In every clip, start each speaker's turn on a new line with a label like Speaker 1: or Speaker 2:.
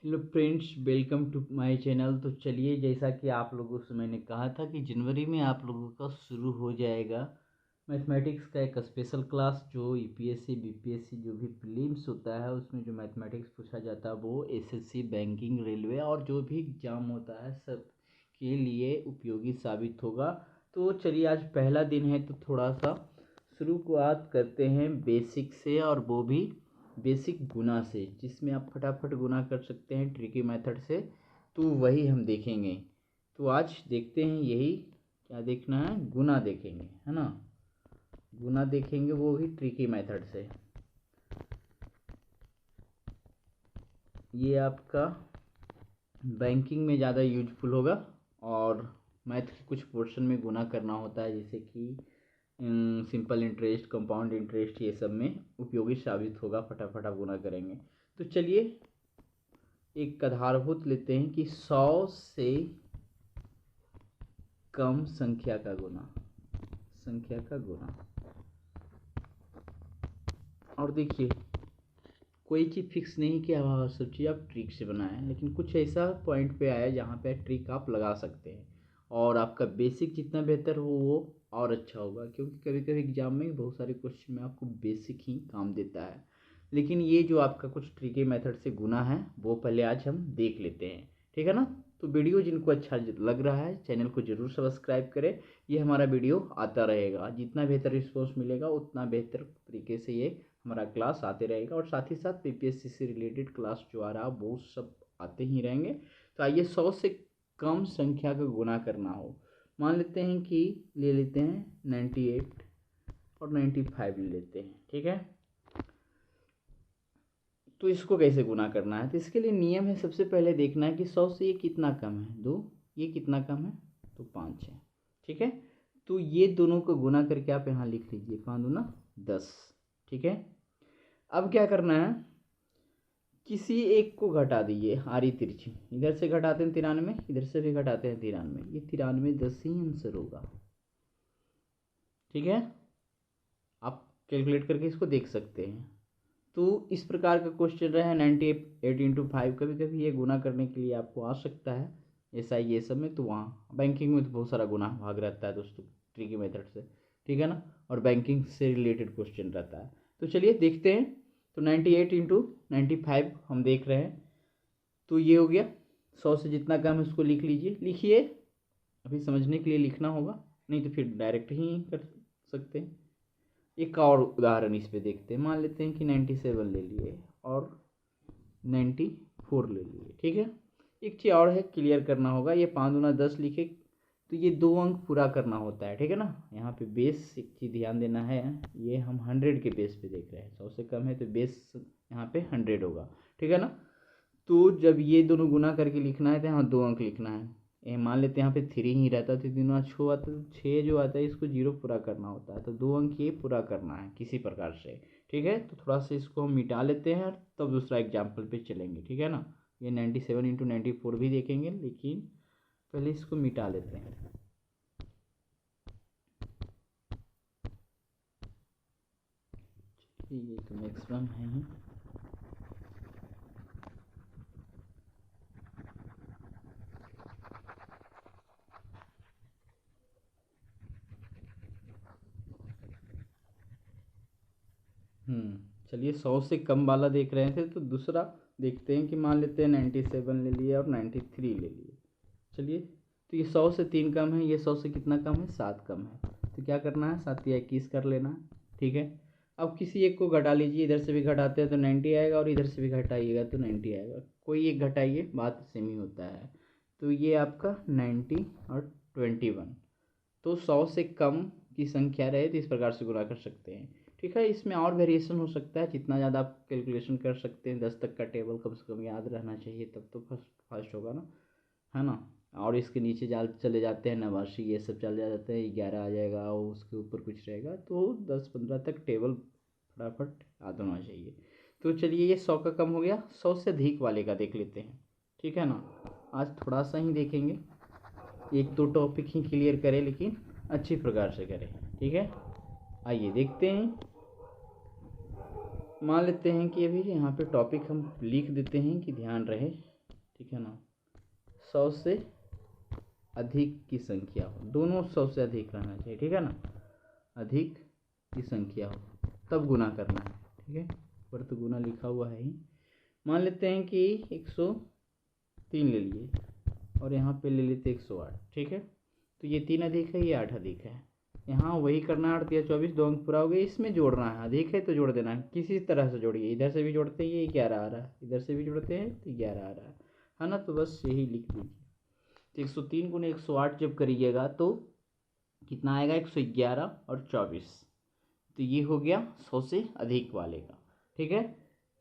Speaker 1: Hello friends, welcome to my channel. तो चलिए, जैसा कि आप लोगों से मैंने कहा था कि जनवरी में आप लोगों का शुरू हो जाएगा मैथमेटिक्स का एक स्पेशल क्लास, जो यूपीएससी बीपीएससी जो भी प्रीलिम्स होता है उसमें जो मैथमेटिक्स पूछा जाता है वो एसएससी बैंकिंग रेलवे और जो भी एग्ज़ाम होता है सब के लिए उपयोगी साबित होगा। तो चलिए, आज पहला दिन है तो थोड़ा सा शुरुआत करते हैं बेसिक से, और वो भी बेसिक गुना से, जिसमें आप फटाफट गुना कर सकते हैं ट्रिकी मेथड से। तो वही हम देखेंगे। तो आज देखते हैं, यही क्या देखना है, गुना देखेंगे, है ना। गुना देखेंगे वो भी ट्रिकी मेथड से। ये आपका बैंकिंग में ज़्यादा यूजफुल होगा, और मैथ के कुछ पोर्शन में गुना करना होता है, जैसे कि सिंपल इंटरेस्ट, कंपाउंड इंटरेस्ट, ये सब में उपयोगी साबित होगा। फटाफट आप गुना करेंगे। तो चलिए, एक आधारभूत लेते हैं कि 100 से कम संख्या का गुना, और देखिए, कोई चीज़ फिक्स नहीं कि आप सब चीज़ आप ट्रिक से बनाएं, लेकिन कुछ ऐसा पॉइंट पे आया जहाँ पे ट्रिक आप लगा सकते हैं, और आपका बेसिक जितना बेहतर हो वो और अच्छा होगा, क्योंकि कभी कभी एग्जाम में बहुत सारे क्वेश्चन में आपको बेसिक ही काम देता है। लेकिन ये जो आपका कुछ ट्रिकी मेथड से गुना है वो पहले आज हम देख लेते हैं, ठीक है ना। तो वीडियो जिनको अच्छा लग रहा है चैनल को ज़रूर सब्सक्राइब करें। ये हमारा वीडियो आता रहेगा, जितना बेहतर रिस्पॉन्स मिलेगा उतना बेहतर तरीके से ये हमारा क्लास आते रहेगा, और साथ ही साथ पीपीएससी से रिलेटेड क्लास जो आ रहा है वो सब आते ही रहेंगे। तो आइए, 100 से कम संख्या का गुना करना हो, मान लेते हैं कि ले लेते हैं 98 और 95 ले लेते हैं, ठीक है। तो इसको कैसे गुना करना है, तो इसके लिए नियम है, सबसे पहले देखना है कि 100 से ये कितना कम है, 2, ये कितना कम है, तो 5 है, ठीक है। तो ये दोनों को गुना करके आप यहाँ लिख लीजिए, 5 दूना 10, ठीक है। अब क्या करना है, किसी एक को घटा दीजिए, आरी तिरछी, इधर से घटाते हैं 93, इधर से भी घटाते हैं 93, ये 93 10 ही आंसर होगा, ठीक है। आप कैलकुलेट करके इसको देख सकते हैं। तो इस प्रकार का क्वेश्चन रहा है 98 × 5। कभी कभी ये गुना करने के लिए आपको आ सकता है ऐसा ये सब में, तो वहाँ बैंकिंग में तो बहुत सारा गुना भाग रहता है दोस्तों, ट्रिकी मेथड से, ठीक है ना, और बैंकिंग से रिलेटेड क्वेश्चन रहता है। तो चलिए देखते हैं। तो 98 × 95 हम देख रहे हैं, तो ये हो गया। 100 से जितना कम है उसको लिख लीजिए, लिखिए, अभी समझने के लिए लिखना होगा, नहीं तो फिर डायरेक्ट ही कर सकते हैं। एक और उदाहरण इस पे देखते हैं, मान लेते हैं कि 97 ले लिए और 94 ले लिए, ठीक है। एक चीज़ और है, क्लियर करना होगा, ये 5 दूना 10 लिखे तो ये 2 अंक पूरा करना होता है, ठीक है ना। यहाँ पे बेस एक चीज़ ध्यान देना है, ये हम 100 के बेस पे देख रहे हैं, 100 से कम है तो बेस यहाँ पे 100 होगा, ठीक है ना। तो जब ये दोनों गुना करके लिखना है तो यहाँ 2 अंक लिखना है। ये मान लेते हैं यहाँ पे 3 ही रहता, तो 3 दूना 6 आता, तो 6 जो आता है इसको 0 पूरा करना होता है, तो 2 अंक ये पूरा करना है किसी प्रकार से, ठीक है। तो थोड़ा सा इसको हम मिटा लेते हैं, तब दूसरा एग्जाम्पल पे चलेंगे, ठीक है ना। ये 97 × 94 भी देखेंगे, लेकिन पहले इसको मिटा लेते हैं। ये तो मैक्सिमम है ही। चलिए, 100 से कम वाला देख रहे थे, तो दूसरा देखते हैं कि मान लेते हैं 97 ले लिए और 93 ले लिए। चलिए, तो ये 100 से 3 कम है, ये 100 से कितना कम है, 7 कम है, तो क्या करना है, 7 या 21 कर लेना है, ठीक है। अब किसी एक को घटा लीजिए, इधर से भी घटाते हैं तो 90 आएगा, और इधर से भी घटाइएगा तो 90 आएगा, कोई एक घटाइए, बात सेम ही होता है। तो ये आपका 90 और 21, तो 100 से कम की संख्या रहे तो इस प्रकार से गुणा कर सकते हैं, ठीक है। इसमें और वेरिएशन हो सकता है, जितना ज़्यादा आप कैलकुलेशन कर सकते हैं, 10 तक का टेबल कम से कम याद रहना चाहिए, तब तो फर्स्ट होगा ना, है ना। और इसके नीचे चले जाते हैं, नवासी ये सब चल जाते हैं, 11 आ जाएगा और उसके ऊपर कुछ रहेगा, तो 10-15 तक टेबल फटाफट याद होना चाहिए। तो चलिए, ये 100 का कम हो गया, 100 से अधिक वाले का देख लेते हैं, ठीक है ना। आज थोड़ा सा ही देखेंगे, एक दो टॉपिक ही क्लियर करें, लेकिन अच्छी प्रकार से करें, ठीक है। आइए देखते हैं, मान लेते हैं कि अभी यहाँ पे टॉपिक हम लिख देते हैं कि ध्यान रहे, ठीक है ना, 100 से अधिक की संख्या हो, दोनों 100 से अधिक रहना चाहिए, ठीक है ना, अधिक की संख्या हो तब गुना करना है, ठीक है। पर तो गुना लिखा हुआ है ही। मान लेते हैं कि 103 ले लिए और यहाँ पे ले लेते 108, ठीक है। तो ये 3 अधिक है, ये 8 अधिक है, यहाँ वही करना है, 8 या 24, 2 अंक पूरा हो गया। इसमें जोड़ना है, अधिक है तो जोड़ देना है, किसी तरह से जोड़िए, इधर से भी जोड़ते हैं ये 11 आ रहा है, इधर से भी जोड़ते हैं तो 11 आ रहा है ना। तो बस यही लिख दीजिए। तो 103 गुने 108 जब करिएगा तो कितना आएगा, 111 और 24। तो ये हो गया 100 से अधिक वाले का, ठीक है।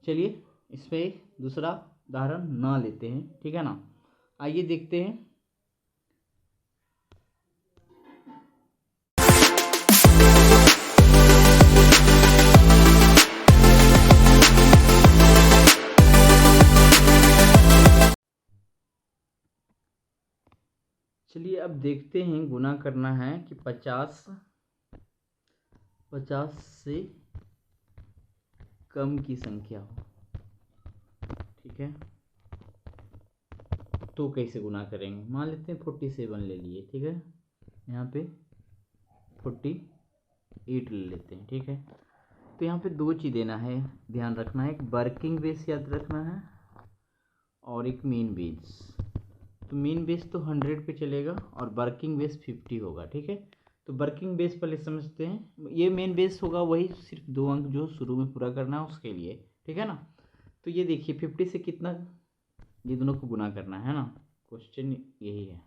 Speaker 1: चलिए इसमें दूसरा उदाहरण ना लेते हैं, ठीक है ना। आइए देखते हैं। चलिए अब देखते हैं, गुना करना है कि 50 से कम की संख्या हो, ठीक है। तो कैसे गुना करेंगे, मान लेते हैं 47 ले लिए, ठीक है। यहाँ पे 48 ले लेते हैं, ठीक है। तो यहाँ पे दो चीज़ देना है, ध्यान रखना है, एक वर्किंग बेस याद रखना है और एक मेन बेस। तो मेन बेस तो 100 पे चलेगा और वर्किंग बेस 50 होगा, ठीक है। तो वर्किंग बेस पहले समझते हैं, ये मेन बेस होगा, वही सिर्फ 2 अंक जो शुरू में पूरा करना है उसके लिए, ठीक है ना। तो ये देखिए 50 से कितना, ये दोनों को गुना करना है ना, क्वेश्चन यही है।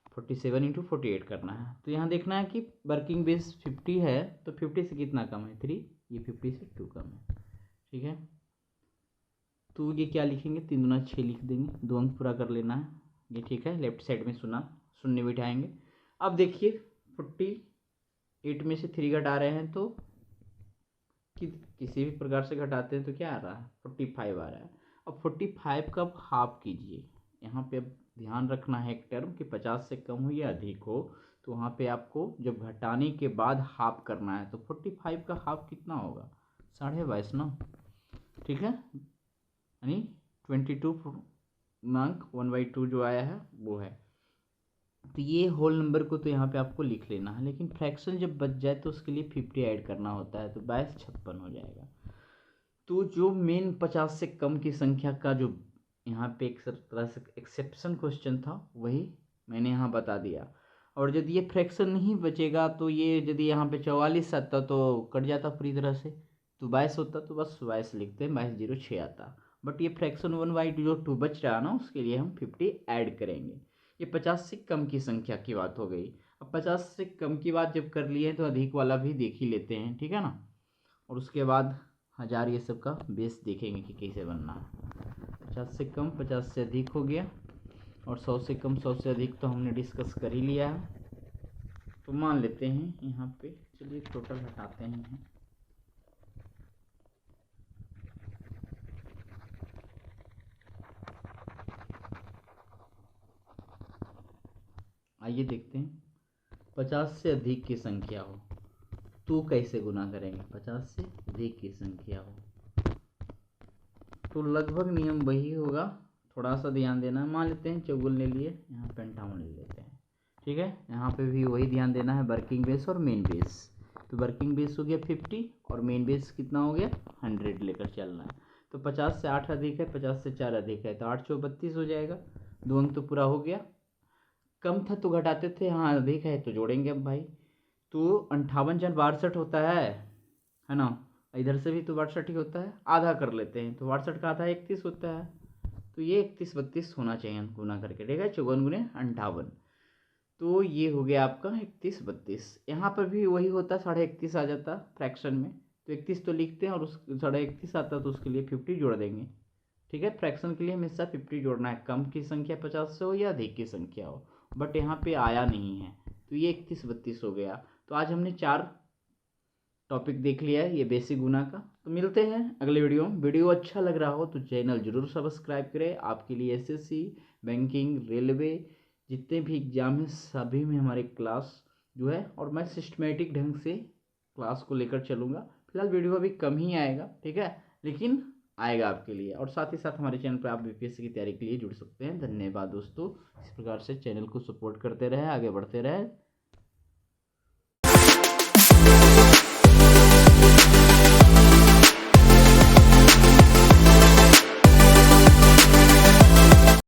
Speaker 1: 47 × 48 करना है। तो यहाँ देखना है कि वर्किंग बेस 50 है तो 50 से कितना कम है, 3, ये 50 से 2 कम है, ठीक है। तो ये क्या लिखेंगे, 3 दूना 6 लिख देंगे, 2 अंक पूरा कर लेना है, ये ठीक है। लेफ्ट साइड में शून्य बिठाएंगे। अब देखिए 48 में से 3 घटा रहे हैं तो किसी भी प्रकार से घटाते हैं तो क्या आ रहा है, 45 आ रहा है। अब 45 का हाफ कीजिए, यहाँ पे अब ध्यान रखना है एक टर्म कि 50 से कम हो या अधिक हो, तो वहाँ पे आपको जब घटाने के बाद हाफ करना है। तो 45 का हाफ कितना होगा, 22.5 ना, ठीक है, यानी 22 अंक 1/2 जो आया है वो है। तो ये होल नंबर को तो यहाँ पे आपको लिख लेना है, लेकिन फ्रैक्शन जब बच जाए तो उसके लिए 50 ऐड करना होता है, तो 2256 हो जाएगा। तो जो मेन 50 से कम की संख्या का जो यहाँ पे एक तरह से एक्सेप्शन क्वेश्चन था वही मैंने यहाँ बता दिया। और यदि ये फ्रैक्शन नहीं बचेगा तो ये यदि यहाँ पे 44 आता तो कट जाता पूरी तरह से, तो 22 होता तो बस 22 लिखते, 2206 आता। बट ये फ्रैक्शन 1/2 जो 2 बच रहा ना, उसके लिए हम 50 ऐड करेंगे। ये 50 से कम की संख्या की बात हो गई। अब 50 से कम की बात जब कर लिए तो अधिक वाला भी देख ही लेते हैं, ठीक है ना। और उसके बाद 1000 ये सब का बेस देखेंगे कि कैसे बनना है। 50 से कम 50 से अधिक हो गया, और 100 से कम 100 से अधिक तो हमने डिस्कस कर ही लिया है। तो मान लेते हैं यहाँ पे, चलिए टोटल हटाते हैं। आइए देखते हैं, 50 से अधिक की संख्या हो तो कैसे गुना करेंगे। 50 से अधिक की संख्या हो तो लगभग नियम वही होगा, थोड़ा सा ध्यान देना। मान लेते हैं 54 ले लिए, यहाँ पे 58 ले लेते हैं, ठीक है। यहाँ पे भी वही ध्यान देना है, वर्किंग बेस और मेन बेस। तो वर्किंग बेस हो गया 50 और मेन बेस कितना हो गया 100 लेकर चलना है। तो 50 से 8 अधिक है, 50 से 4 अधिक है, तो 8 × 32 हो जाएगा, 2 अंक तो पूरा हो गया। कम था तो घटाते थे, हाँ अधिक है तो जोड़ेंगे अब भाई। तो 58 जन 62 होता है ना, इधर से भी तो 62 ही होता है, आधा कर लेते हैं तो 62 का आधा 31 होता है। तो ये 31 32 होना चाहिए गुना करके, ठीक है। 54 × 58, तो ये हो गया आपका 31 32। यहाँ पर भी वही होता, 31.5 आ जाता फ्रैक्शन में, तो 31 तो लिखते हैं और उस 31.5 आता तो उसके लिए 50 जोड़ देंगे, ठीक है। फ्रैक्शन के लिए हमेशा 50 जोड़ना है, कम की संख्या 50 से हो या अधिक की संख्या हो। बट यहाँ पे आया नहीं है तो ये 31 32 हो गया। तो आज हमने 4 टॉपिक देख लिया है ये बेसिक गुना का। तो मिलते हैं अगले वीडियो में। वीडियो अच्छा लग रहा हो तो चैनल जरूर सब्सक्राइब करें। आपके लिए एसएससी, बैंकिंग, रेलवे जितने भी एग्जाम हैं सभी में हमारे क्लास जो है, और मैं सिस्टमेटिक ढंग से क्लास को लेकर चलूँगा। फिलहाल वीडियो अभी कम ही आएगा, ठीक है, लेकिन आएगा आपके लिए। और साथ ही साथ हमारे चैनल पर आप बीपीएससी की तैयारी के लिए जुड़ सकते हैं। धन्यवाद दोस्तों, इस प्रकार से चैनल को सपोर्ट करते रहे, आगे बढ़ते रहे।